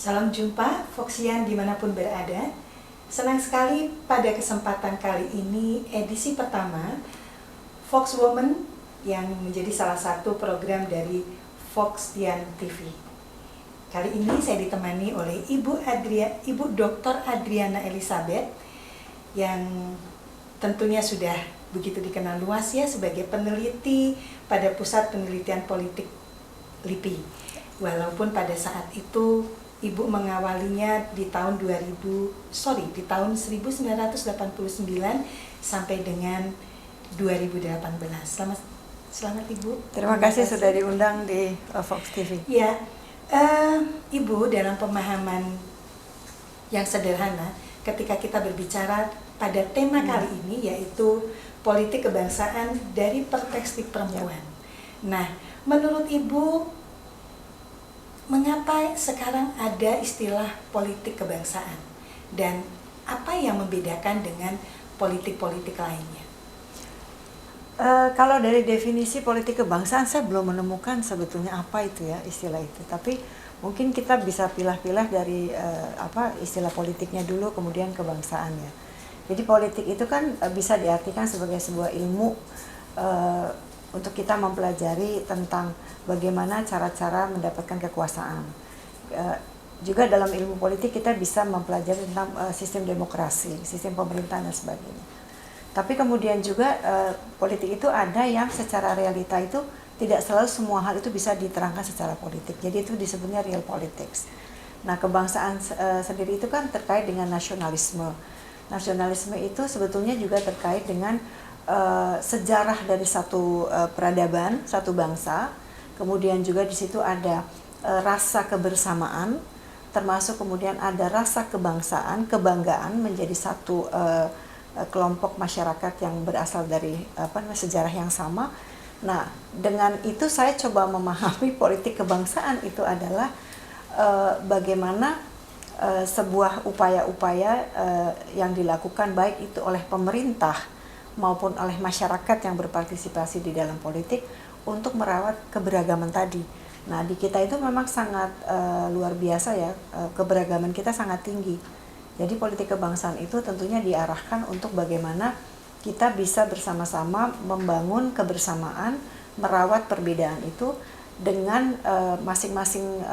Salam jumpa, Foxian dimanapun berada. Senang sekali pada kesempatan kali ini, edisi pertama Fox Woman yang menjadi salah satu program dari Foxian TV. Kali ini saya ditemani oleh Ibu Dr. Adriana Elizabeth yang tentunya sudah begitu dikenal luas ya sebagai peneliti pada Pusat Penelitian Politik LIPI. Walaupun pada saat itu Ibu mengawalinya di tahun 1989 sampai dengan 2018. Selamat Ibu. Terima kasih sudah diundang di Fox TV. Ya, Ibu dalam pemahaman yang sederhana ketika kita berbicara pada tema kali ini yaitu politik kebangsaan dari perspektif perempuan. Nah, menurut Ibu, mengapa sekarang ada istilah politik kebangsaan dan apa yang membedakan dengan politik-politik lainnya? Kalau dari definisi politik kebangsaan saya belum menemukan sebetulnya apa itu ya istilah itu. Tapi mungkin kita bisa pilah-pilah dari istilah politiknya dulu kemudian kebangsaannya. Jadi politik itu kan bisa diartikan sebagai sebuah ilmu untuk kita mempelajari tentang bagaimana cara-cara mendapatkan kekuasaan. Juga dalam ilmu politik kita bisa mempelajari tentang sistem demokrasi, sistem pemerintahan dan sebagainya. Tapi kemudian juga politik itu ada yang secara realita itu tidak selalu semua hal itu bisa diterangkan secara politik. Jadi itu disebutnya real politics. Nah, kebangsaan sendiri itu kan terkait dengan nasionalisme. Nasionalisme itu sebetulnya juga terkait dengan sejarah dari satu peradaban, satu bangsa. Kemudian juga di situ ada rasa kebersamaan, termasuk kemudian ada rasa kebangsaan, kebanggaan menjadi satu kelompok masyarakat yang berasal dari sejarah yang sama. Nah, dengan itu saya coba memahami politik kebangsaan itu adalah bagaimana sebuah upaya-upaya yang dilakukan baik itu oleh pemerintah maupun oleh masyarakat yang berpartisipasi di dalam politik untuk merawat keberagaman tadi. Nah, di kita itu memang sangat luar biasa ya, keberagaman kita sangat tinggi. Jadi politik kebangsaan itu tentunya diarahkan untuk bagaimana kita bisa bersama-sama membangun kebersamaan, merawat perbedaan itu dengan masing-masing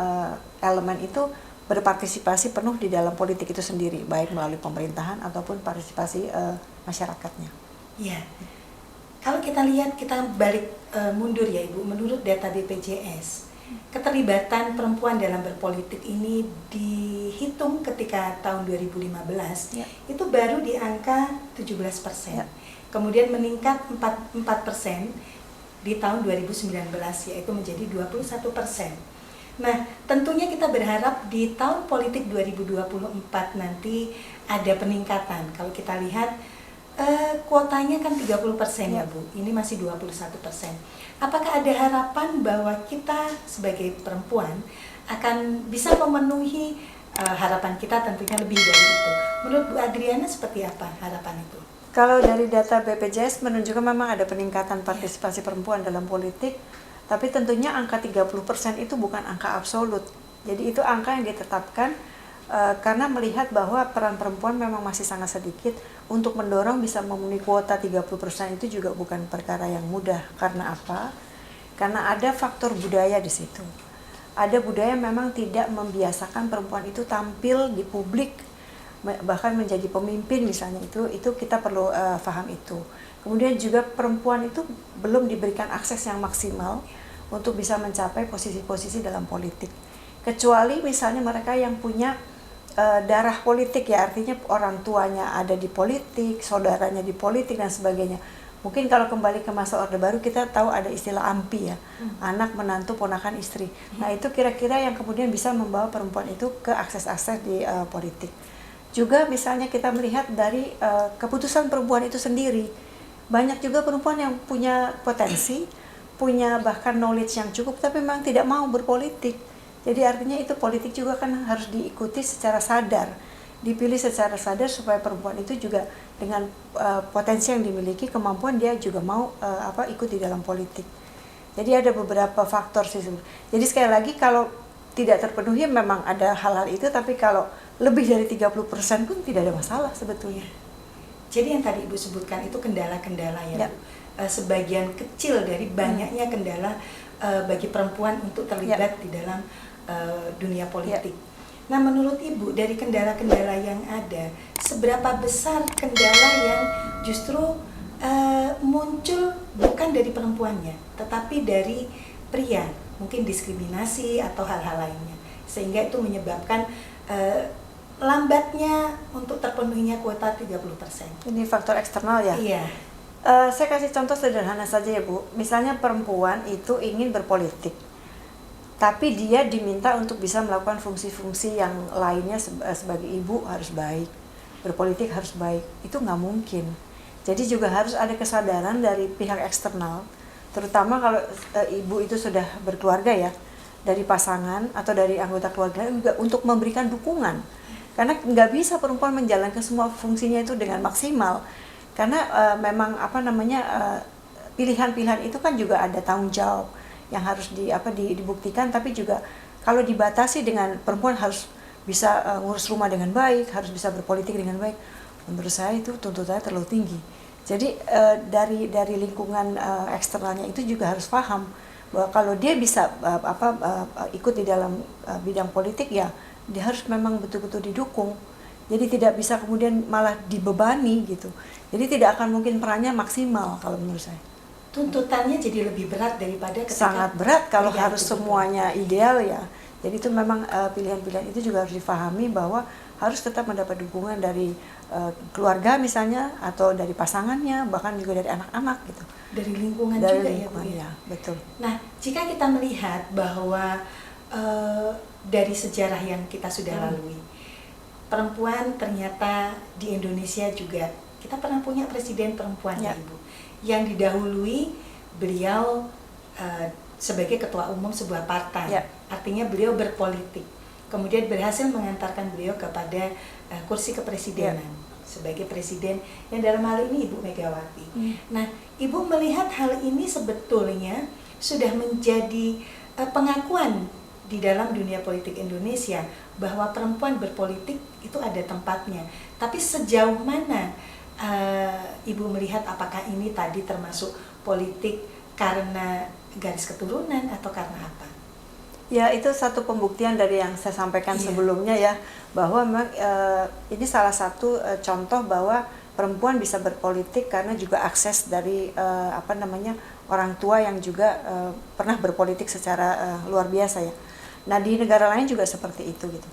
elemen itu berpartisipasi penuh di dalam politik itu sendiri, baik melalui pemerintahan ataupun partisipasi masyarakatnya. Ya, kalau kita lihat, kita balik mundur ya Ibu, menurut data BPJS, keterlibatan perempuan dalam berpolitik ini dihitung ketika tahun 2015 ya, itu baru di angka 17%, ya. Kemudian meningkat 4% di tahun 2019 yaitu menjadi 21%. Nah, tentunya kita berharap di tahun politik 2024 nanti ada peningkatan. Kalau kita lihat kuotanya kan 30% ya Bu, ini masih 21%. Apakah ada harapan bahwa kita sebagai perempuan akan bisa memenuhi harapan kita tentunya lebih dari itu? Menurut Bu Adriana seperti apa harapan itu? Kalau dari data BPJS menunjukkan memang ada peningkatan partisipasi perempuan dalam politik, tapi tentunya angka 30% itu bukan angka absolut. Jadi itu angka yang ditetapkan karena melihat bahwa peran perempuan memang masih sangat sedikit. Untuk mendorong bisa memenuhi kuota 30% itu juga bukan perkara yang mudah. Karena apa? Karena ada faktor budaya di situ. Ada budaya memang tidak membiasakan perempuan itu tampil di publik, bahkan menjadi pemimpin misalnya, itu kita perlu paham itu. Kemudian juga perempuan itu belum diberikan akses yang maksimal untuk bisa mencapai posisi-posisi dalam politik. Kecuali misalnya mereka yang punya darah politik ya, artinya orang tuanya ada di politik, saudaranya di politik dan sebagainya. Mungkin kalau kembali ke masa Orde Baru kita tahu ada istilah AMPI ya, anak menantu ponakan istri. Nah, itu kira-kira yang kemudian bisa membawa perempuan itu ke akses-akses di politik. Juga misalnya kita melihat dari keputusan perempuan itu sendiri. Banyak juga perempuan yang punya potensi, punya bahkan knowledge yang cukup tapi memang tidak mau berpolitik. Jadi artinya itu politik juga kan harus diikuti secara sadar, dipilih secara sadar supaya perempuan itu juga dengan potensi yang dimiliki, kemampuan dia juga mau ikut di dalam politik. Jadi ada beberapa faktor sih. Jadi sekali lagi kalau tidak terpenuhi memang ada hal-hal itu, tapi kalau lebih dari 30% pun tidak ada masalah sebetulnya. Jadi yang tadi Ibu sebutkan itu kendala-kendala ya, Ya. Bu. Sebagian kecil dari banyaknya kendala bagi perempuan untuk terlibat di dalam dunia politik. Nah, menurut Ibu dari kendala-kendala yang ada, seberapa besar kendala yang justru muncul bukan dari perempuannya, tetapi dari pria, mungkin diskriminasi atau hal-hal lainnya, sehingga itu menyebabkan lambatnya untuk terpenuhinya kuota 30%. Ini faktor eksternal ya? Iya. Saya kasih contoh sederhana saja ya Bu. Misalnya perempuan itu ingin berpolitik, tapi dia diminta untuk bisa melakukan fungsi-fungsi yang lainnya sebagai ibu harus baik, berpolitik harus baik. Itu nggak mungkin. Jadi juga harus ada kesadaran dari pihak eksternal, terutama kalau ibu itu sudah berkeluarga ya, dari pasangan atau dari anggota keluarga juga untuk memberikan dukungan. Karena nggak bisa perempuan menjalankan semua fungsinya itu dengan maksimal. Karena memang pilihan-pilihan itu kan juga ada tanggung jawab yang harus dibuktikan, tapi juga kalau dibatasi dengan perempuan harus bisa ngurus rumah dengan baik, harus bisa berpolitik dengan baik, menurut saya itu tuntutannya terlalu tinggi. Jadi dari lingkungan eksternalnya itu juga harus paham bahwa kalau dia bisa ikut di dalam bidang politik ya dia harus memang betul-betul didukung. Jadi tidak bisa kemudian malah dibebani gitu. Jadi tidak akan mungkin perannya maksimal kalau menurut saya. Tuntutannya jadi lebih berat daripada ketika Sangat berat kalau pria harus itu semuanya ideal ya. Jadi itu memang pilihan-pilihan itu juga harus difahami bahwa harus tetap mendapat dukungan dari keluarga misalnya, atau dari pasangannya, bahkan juga dari anak-anak gitu. dari lingkungan Dari juga lingkungan, ya, Bu, ya, betul. Nah, jika kita melihat bahwa dari sejarah yang kita sudah lalui, perempuan ternyata di Indonesia juga kita pernah punya presiden perempuan ya, Ibu, yang didahului beliau sebagai ketua umum sebuah partai. Artinya beliau berpolitik, kemudian berhasil mengantarkan beliau kepada kursi kepresidenan sebagai presiden yang dalam hal ini Ibu Megawati. Nah, Ibu melihat hal ini sebetulnya sudah menjadi pengakuan di dalam dunia politik Indonesia bahwa perempuan berpolitik itu ada tempatnya. Tapi sejauh mana Ibu melihat apakah ini tadi termasuk politik karena garis keturunan atau karena apa? Ya, itu satu pembuktian dari yang saya sampaikan sebelumnya ya, bahwa memang ini salah satu contoh bahwa perempuan bisa berpolitik karena juga akses dari orang tua yang juga pernah berpolitik secara luar biasa ya. Nah, di negara lain juga seperti itu gitu.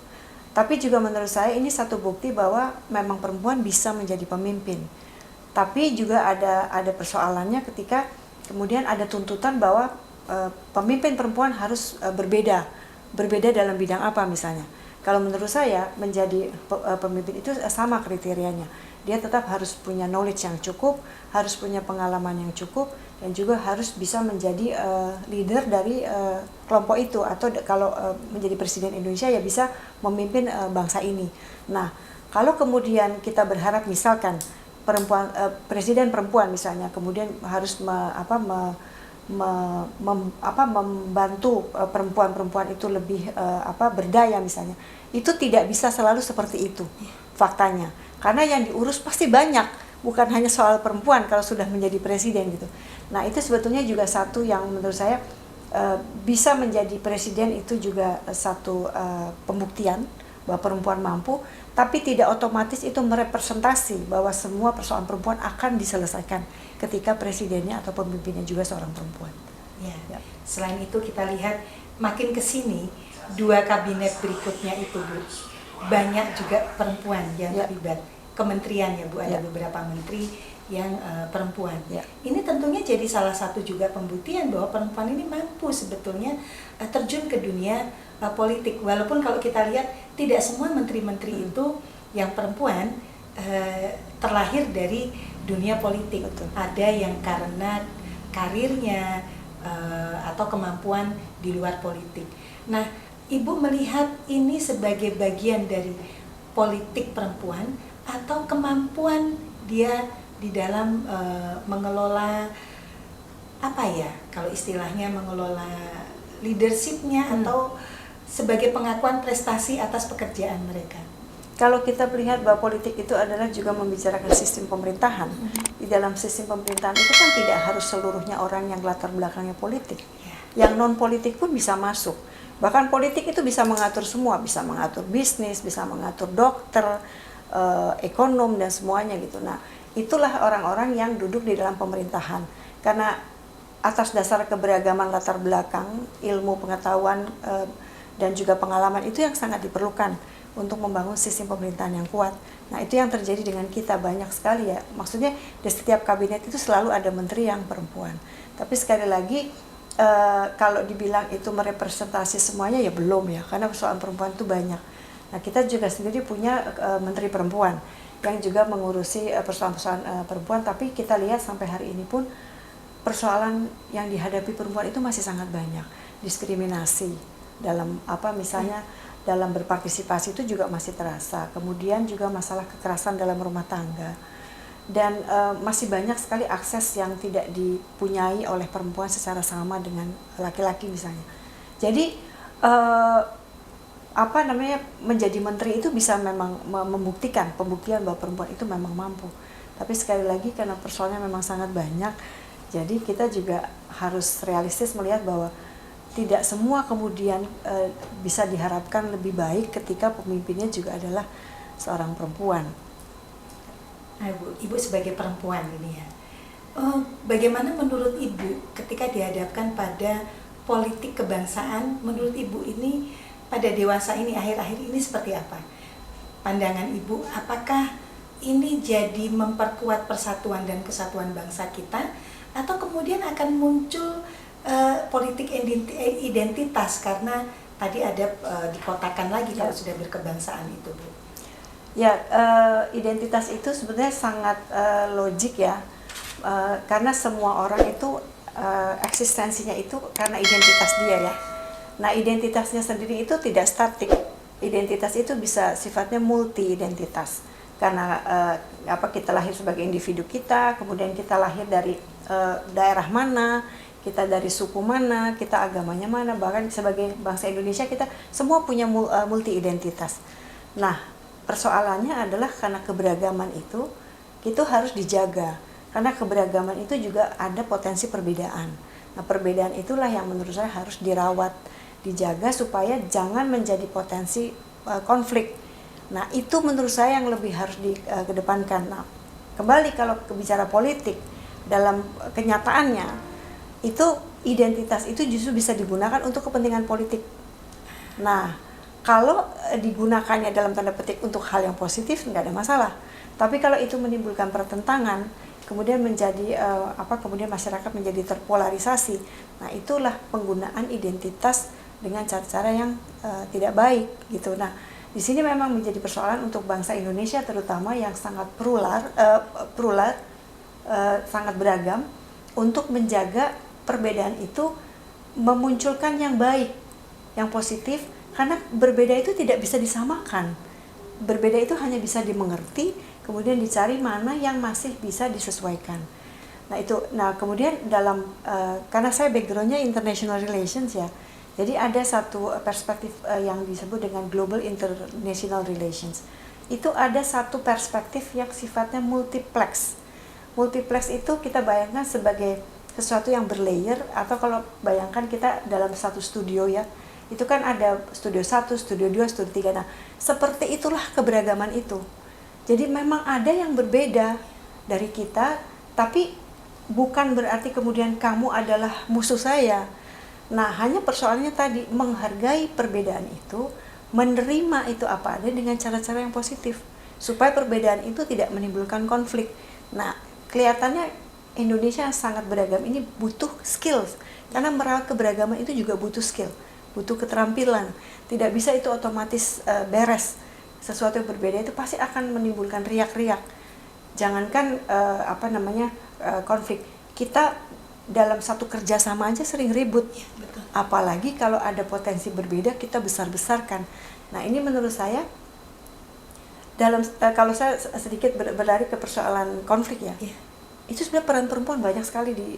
Tapi juga menurut saya ini satu bukti bahwa memang perempuan bisa menjadi pemimpin. Tapi juga ada persoalannya ketika kemudian ada tuntutan bahwa pemimpin perempuan harus berbeda dalam bidang apa misalnya. Kalau menurut saya menjadi pemimpin itu sama kriterianya. Dia tetap harus punya knowledge yang cukup, harus punya pengalaman yang cukup, dan juga harus bisa menjadi leader dari kelompok itu, atau kalau menjadi presiden Indonesia ya bisa memimpin bangsa ini. Nah, kalau kemudian kita berharap misalkan presiden perempuan misalnya kemudian harus membantu perempuan-perempuan itu lebih berdaya misalnya, itu tidak bisa selalu seperti itu faktanya, karena yang diurus pasti banyak, bukan hanya soal perempuan kalau sudah menjadi presiden gitu. Nah, itu sebetulnya juga satu yang menurut saya bisa menjadi presiden itu juga satu pembuktian bahwa perempuan mampu, tapi tidak otomatis itu merepresentasi bahwa semua persoalan perempuan akan diselesaikan ketika presidennya atau pemimpinnya juga seorang perempuan. Ya. Selain itu kita lihat makin ke sini 2 kabinet berikutnya itu, Bu, banyak juga perempuan yang terlibat. Kementerian ya, Bu, ada beberapa menteri yang perempuan. Ini tentunya jadi salah satu juga pembuktian bahwa perempuan ini mampu sebetulnya terjun ke dunia politik. Walaupun kalau kita lihat tidak semua menteri-menteri itu yang perempuan terlahir dari dunia politik. Ada yang karena karirnya atau kemampuan di luar politik. Nah, Ibu melihat ini sebagai bagian dari politik perempuan atau kemampuan dia di dalam mengelola kalau istilahnya mengelola leadershipnya atau sebagai pengakuan prestasi atas pekerjaan mereka. Kalau kita melihat bahwa politik itu adalah juga membicarakan sistem pemerintahan, di dalam sistem pemerintahan itu kan tidak harus seluruhnya orang yang latar belakangnya politik. Yang non politik pun bisa masuk. Bahkan politik itu bisa mengatur semua, bisa mengatur bisnis, bisa mengatur dokter, ekonom dan semuanya gitu. Nah, itulah orang-orang yang duduk di dalam pemerintahan. Karena atas dasar keberagaman latar belakang, ilmu pengetahuan dan juga pengalaman itu yang sangat diperlukan untuk membangun sistem pemerintahan yang kuat. Nah, itu yang terjadi dengan kita banyak sekali ya. Maksudnya di setiap kabinet itu selalu ada menteri yang perempuan. Tapi sekali lagi kalau dibilang itu merepresentasi semuanya ya belum ya, karena persoalan perempuan itu banyak. Nah, kita juga sendiri punya menteri perempuan yang juga mengurusi persoalan-persoalan perempuan, tapi kita lihat sampai hari ini pun persoalan yang dihadapi perempuan itu masih sangat banyak. Diskriminasi dalam misalnya dalam berpartisipasi itu juga masih terasa. Kemudian juga masalah kekerasan dalam rumah tangga. Dan masih banyak sekali akses yang tidak dipunyai oleh perempuan secara sama dengan laki-laki misalnya. Jadi menjadi menteri itu bisa memang membuktikan pembuktian bahwa perempuan itu memang mampu. Tapi sekali lagi karena persoalannya memang sangat banyak, jadi kita juga harus realistis melihat bahwa tidak semua kemudian bisa diharapkan lebih baik ketika pemimpinnya juga adalah seorang perempuan. Nah, Ibu sebagai perempuan ini ya, bagaimana menurut Ibu ketika dihadapkan pada politik kebangsaan, menurut Ibu ini pada dewasa ini, akhir-akhir ini seperti apa? Pandangan Ibu, apakah ini jadi memperkuat persatuan dan kesatuan bangsa kita, atau kemudian akan muncul politik identitas karena tadi ada dikotakan lagi kalau sudah berkebangsaan itu, Bu? Ya, identitas itu sebenarnya sangat logik ya, karena semua orang itu eksistensinya itu karena identitas dia ya. Nah, identitasnya sendiri itu tidak statik. Identitas itu bisa sifatnya multi identitas. Karena kita lahir sebagai individu kita, kemudian kita lahir dari daerah mana, kita dari suku mana, kita agamanya mana, bahkan sebagai bangsa Indonesia kita semua punya multi identitas. Nah, persoalannya adalah karena keberagaman itu harus dijaga. Karena keberagaman itu juga ada potensi perbedaan. Nah, perbedaan itulah yang menurut saya harus dirawat, dijaga supaya jangan menjadi potensi konflik. Nah, itu menurut saya yang lebih harus dikedepankan. Nah, kembali kalau bicara politik, dalam kenyataannya itu identitas itu justru bisa digunakan untuk kepentingan politik. Nah, kalau digunakannya dalam tanda petik untuk hal yang positif nggak ada masalah. Tapi kalau itu menimbulkan pertentangan, kemudian menjadi kemudian masyarakat menjadi terpolarisasi. Nah, itulah penggunaan identitas dengan cara-cara yang tidak baik gitu. Nah, di sini memang menjadi persoalan untuk bangsa Indonesia terutama yang sangat plural, sangat beragam, untuk menjaga perbedaan itu memunculkan yang baik, yang positif, karena berbeda itu tidak bisa disamakan. Berbeda itu hanya bisa dimengerti, kemudian dicari mana yang masih bisa disesuaikan. Nah kemudian dalam karena saya backgroundnya international relations ya, jadi ada satu perspektif yang disebut dengan global international relations. Itu ada satu perspektif yang sifatnya multiplex. Multiplex itu kita bayangkan sebagai sesuatu yang berlayer, atau kalau bayangkan kita dalam satu studio ya, itu kan ada studio 1, studio 2, studio 3. Nah, seperti itulah keberagaman itu. Jadi memang ada yang berbeda dari kita, tapi bukan berarti kemudian kamu adalah musuh saya. Nah, hanya persoalannya tadi menghargai perbedaan itu, menerima itu apa ada dengan cara-cara yang positif, supaya perbedaan itu tidak menimbulkan konflik. Nah, kelihatannya Indonesia yang sangat beragam ini butuh skills, karena merawat keberagaman itu juga butuh skill, butuh keterampilan. Tidak bisa itu otomatis beres. Sesuatu yang berbeda itu pasti akan menimbulkan riak-riak. Jangankan konflik, kita dalam satu kerjasama aja sering ribut. Ya, betul. Apalagi kalau ada potensi berbeda kita besar-besarkan. Nah, ini menurut saya kalau saya sedikit berlari ke persoalan konflik ya. Itu sebenarnya peran perempuan banyak sekali di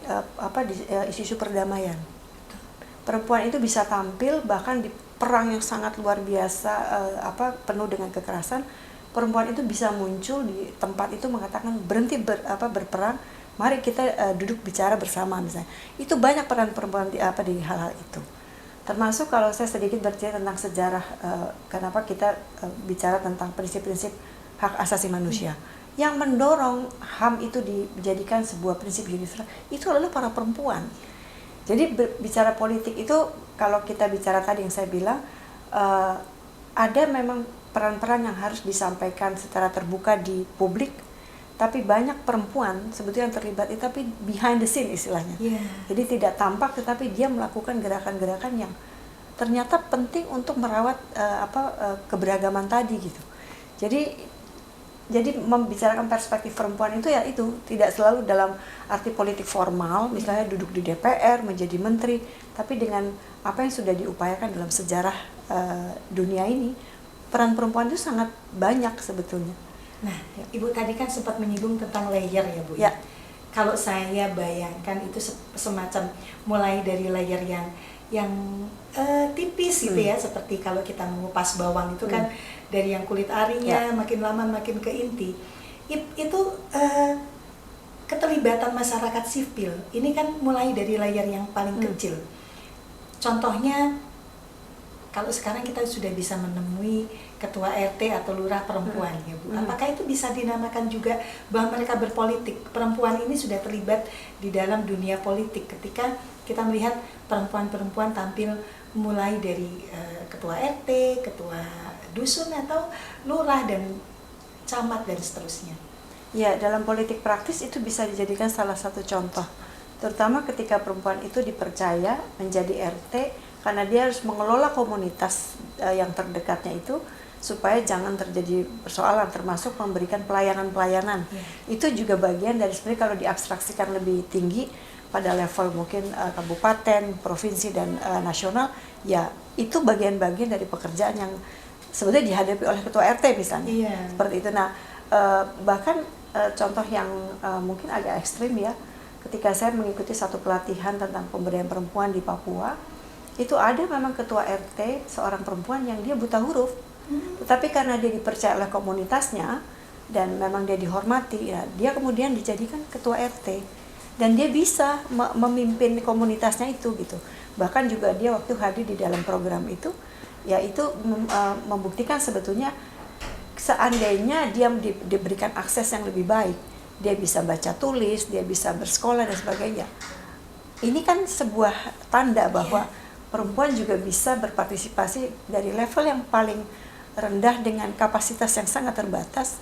isu-isu perdamaian. Perempuan itu bisa tampil bahkan di perang yang sangat luar biasa, penuh dengan kekerasan, perempuan itu bisa muncul di tempat itu mengatakan berhenti berperang, mari kita duduk bicara bersama misalnya. Itu banyak peran perempuan di hal-hal itu. Termasuk kalau saya sedikit bercerita tentang sejarah kenapa kita bicara tentang prinsip-prinsip hak asasi manusia. Yang mendorong HAM itu dijadikan sebuah prinsip universal itu adalah para perempuan. Jadi bicara politik itu, kalau kita bicara tadi yang saya bilang, ada memang peran-peran yang harus disampaikan secara terbuka di publik, tapi banyak perempuan sebetulnya yang terlibat itu, tapi behind the scene istilahnya. Jadi tidak tampak, tetapi dia melakukan gerakan-gerakan yang ternyata penting untuk merawat keberagaman tadi gitu. Jadi membicarakan perspektif perempuan itu ya itu tidak selalu dalam arti politik formal, misalnya duduk di DPR menjadi menteri, tapi dengan apa yang sudah diupayakan dalam sejarah dunia ini, peran perempuan itu sangat banyak sebetulnya. Nah, Ibu tadi kan sempat menyinggung tentang layer ya Bu. Ya. Kalau saya bayangkan itu semacam mulai dari layer yang tipis gitu ya, seperti kalau kita mengupas bawang itu kan dari yang kulit arinya makin lama makin ke inti. Itu keterlibatan masyarakat sipil ini kan mulai dari layer yang paling kecil. Contohnya kalau sekarang kita sudah bisa menemui ketua RT atau lurah perempuan ya Bu. Apakah itu bisa dinamakan juga bahwa mereka berpolitik? Perempuan ini sudah terlibat di dalam dunia politik ketika kita melihat perempuan-perempuan tampil mulai dari ketua RT, ketua dusun atau lurah dan camat dan seterusnya. Ya, dalam politik praktis itu bisa dijadikan salah satu contoh. Terutama ketika perempuan itu dipercaya menjadi RT, karena dia harus mengelola komunitas yang terdekatnya itu supaya jangan terjadi persoalan, termasuk memberikan pelayanan-pelayanan. Itu juga bagian dari sebenarnya kalau diabstraksikan lebih tinggi pada level mungkin kabupaten, provinsi dan nasional, ya itu bagian-bagian dari pekerjaan yang sebetulnya dihadapi oleh ketua RT misalnya. Seperti itu. Nah, bahkan contoh yang mungkin agak ekstrim ya, ketika saya mengikuti satu pelatihan tentang pemberdayaan perempuan di Papua, itu ada memang ketua RT seorang perempuan yang dia buta huruf, tetapi karena dia dipercaya oleh komunitasnya dan memang dia dihormati, ya dia kemudian dijadikan ketua RT dan dia bisa memimpin komunitasnya itu gitu. Bahkan juga dia waktu hadir di dalam program itu, ya itu membuktikan sebetulnya seandainya dia diberikan akses yang lebih baik, dia bisa baca tulis, dia bisa bersekolah dan sebagainya. Ini kan sebuah tanda bahwa perempuan juga bisa berpartisipasi dari level yang paling rendah dengan kapasitas yang sangat terbatas,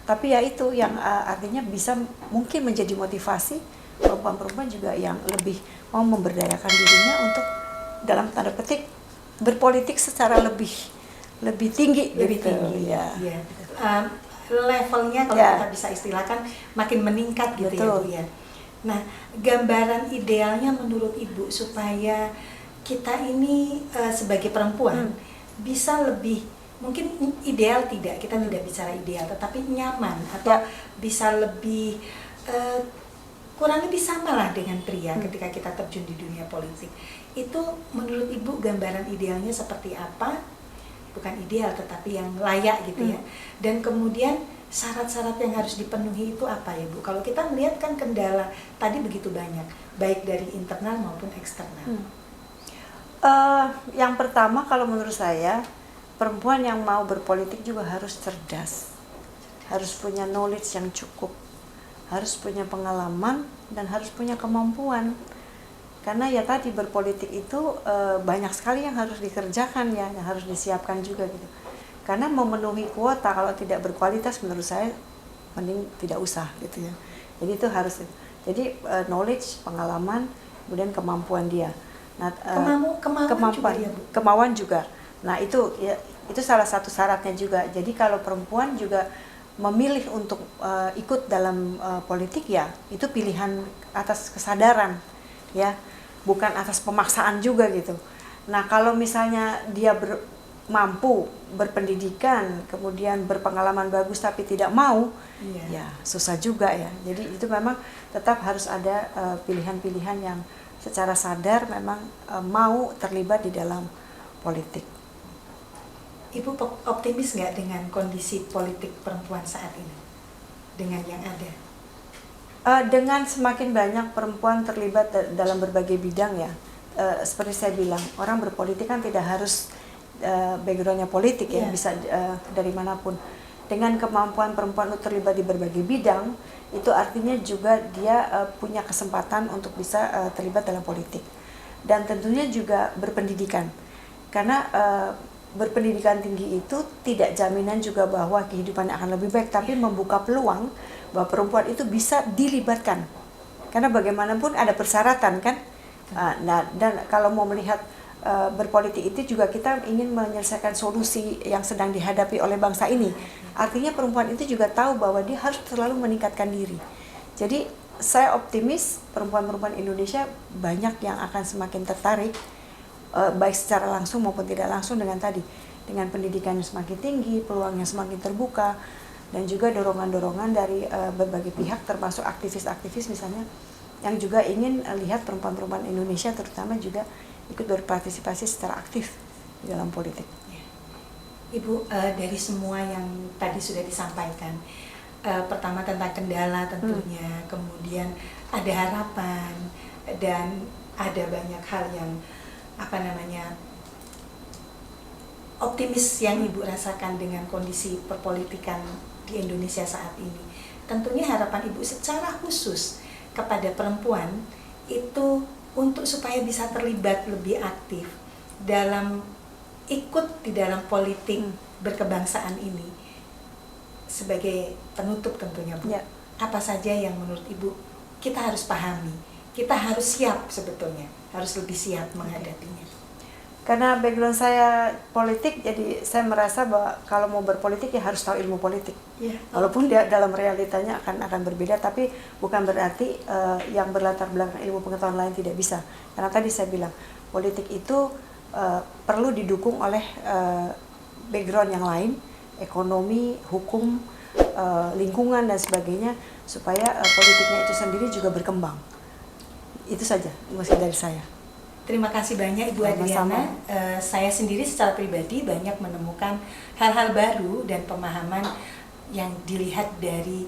tapi ya itu yang artinya bisa mungkin menjadi motivasi perempuan-perempuan juga yang lebih mau memberdayakan dirinya untuk dalam tanda petik berpolitik secara lebih tinggi, lebih gitu. Tinggi ya. Levelnya kalau kita bisa istilahkan makin meningkat gitu. Betul. Ya Bu ya. Nah, gambaran idealnya menurut Ibu supaya kita ini sebagai perempuan bisa lebih, mungkin ideal tidak, kita tidak bicara ideal, tetapi nyaman atau bisa lebih kurang lebih sama lah dengan pria ketika kita terjun di dunia politik. Itu menurut Ibu gambaran idealnya seperti apa? Bukan ideal tetapi yang layak gitu ya. Dan kemudian syarat-syarat yang harus dipenuhi itu apa ya Bu? Kalau kita melihat kan kendala tadi begitu banyak, baik dari internal maupun eksternal. Yang pertama kalau menurut saya, perempuan yang mau berpolitik juga harus cerdas, harus punya knowledge yang cukup, harus punya pengalaman dan harus punya kemampuan. Karena ya tadi berpolitik itu banyak sekali yang harus dikerjakan ya, yang harus disiapkan juga gitu. Karena memenuhi kuota kalau tidak berkualitas menurut saya mending tidak usah gitu ya. Jadi itu harus. Jadi knowledge, pengalaman, kemudian kemampuan dia. Nah, kemauan juga. Nah itu ya, itu salah satu syaratnya juga. Jadi kalau perempuan juga memilih untuk ikut dalam politik ya itu pilihan atas kesadaran ya, bukan atas pemaksaan juga gitu. Nah kalau misalnya dia mampu berpendidikan kemudian berpengalaman bagus tapi tidak mau, ya susah juga ya. Jadi itu memang tetap harus ada pilihan-pilihan yang secara sadar memang mau terlibat di dalam politik. Ibu optimis nggak dengan kondisi politik perempuan saat ini? Dengan yang ada? Dengan semakin banyak perempuan terlibat dalam berbagai bidang ya, seperti saya bilang, orang berpolitik kan tidak harus backgroundnya politik ya, bisa dari manapun. Dengan kemampuan perempuan untuk terlibat di berbagai bidang, itu artinya juga dia punya kesempatan untuk bisa terlibat dalam politik. Dan tentunya juga berpendidikan, karena berpendidikan tinggi itu tidak jaminan juga bahwa kehidupannya akan lebih baik, tapi membuka peluang bahwa perempuan itu bisa dilibatkan, karena bagaimanapun ada persyaratan kan. Nah, dan kalau mau melihat berpolitik itu juga kita ingin menyelesaikan solusi yang sedang dihadapi oleh bangsa ini. Artinya perempuan itu juga tahu bahwa dia harus selalu meningkatkan diri. Jadi saya optimis perempuan-perempuan Indonesia banyak yang akan semakin tertarik, baik secara langsung maupun tidak langsung dengan pendidikan yang semakin tinggi, peluang yang semakin terbuka, dan juga dorongan-dorongan dari berbagai pihak termasuk aktivis-aktivis misalnya yang juga ingin lihat perempuan-perempuan Indonesia terutama juga ikut berpartisipasi secara aktif dalam politik. Ibu, dari semua yang tadi sudah disampaikan, pertama tentang kendala tentunya, kemudian ada harapan, dan ada banyak hal yang optimis yang Ibu rasakan dengan kondisi perpolitikan di Indonesia saat ini. Tentunya harapan Ibu secara khusus kepada perempuan itu untuk supaya bisa terlibat lebih aktif dalam ikut di dalam politik berkebangsaan ini. Sebagai penutup tentunya Bu, apa saja yang menurut Ibu kita harus pahami, kita harus siap sebetulnya, harus lebih siap menghadapinya? Karena background saya politik, jadi saya merasa bahwa kalau mau berpolitik ya harus tahu ilmu politik. Walaupun dia dalam realitanya akan berbeda, tapi bukan berarti yang berlatar belakang ilmu pengetahuan lain tidak bisa. Karena tadi saya bilang politik itu perlu didukung oleh background yang lain, ekonomi, hukum, lingkungan dan sebagainya, supaya politiknya itu sendiri juga berkembang. Itu saja mungkin dari saya. Terima kasih banyak Ibu Adriana. Saya sendiri secara pribadi banyak menemukan hal-hal baru dan pemahaman yang dilihat dari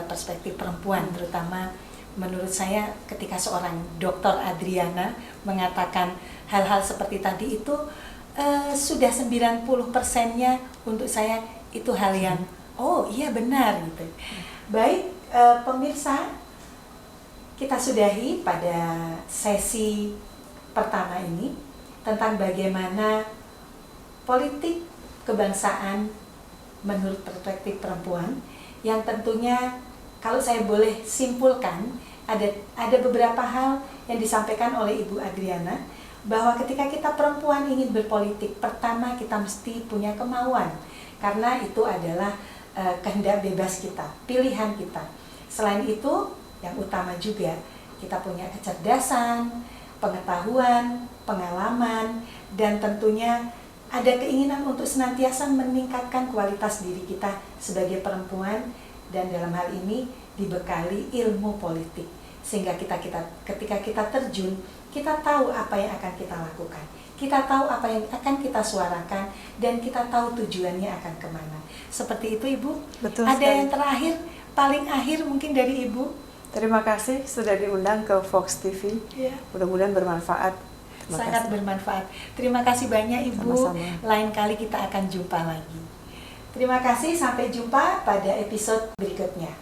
perspektif perempuan, terutama menurut saya ketika seorang Dr. Adriana mengatakan hal-hal seperti tadi itu sudah 90%-nya untuk saya itu hal yang oh iya benar gitu. Baik, pemirsa, kita sudahi pada sesi pertama ini tentang bagaimana politik kebangsaan menurut perspektif perempuan, yang tentunya kalau saya boleh simpulkan ada beberapa hal yang disampaikan oleh Ibu Adriana, bahwa ketika kita perempuan ingin berpolitik, pertama kita mesti punya kemauan, karena itu adalah kehendak bebas kita, pilihan kita. Selain itu, yang utama juga kita punya kecerdasan, pengetahuan, pengalaman, dan tentunya ada keinginan untuk senantiasa meningkatkan kualitas diri kita sebagai perempuan, dan dalam hal ini dibekali ilmu politik, sehingga ketika kita terjun, kita tahu apa yang akan kita lakukan, kita tahu apa yang akan kita suarakan, dan kita tahu tujuannya akan kemana. Seperti itu Ibu. Betul ada sekali. Yang terakhir, paling akhir mungkin dari Ibu? Terima kasih sudah diundang ke Fox TV. Mudah-mudahan bermanfaat. Sangat bermanfaat. Terima kasih banyak Ibu. Sama-sama. Lain kali kita akan jumpa lagi. Terima kasih, sampai jumpa pada episode berikutnya.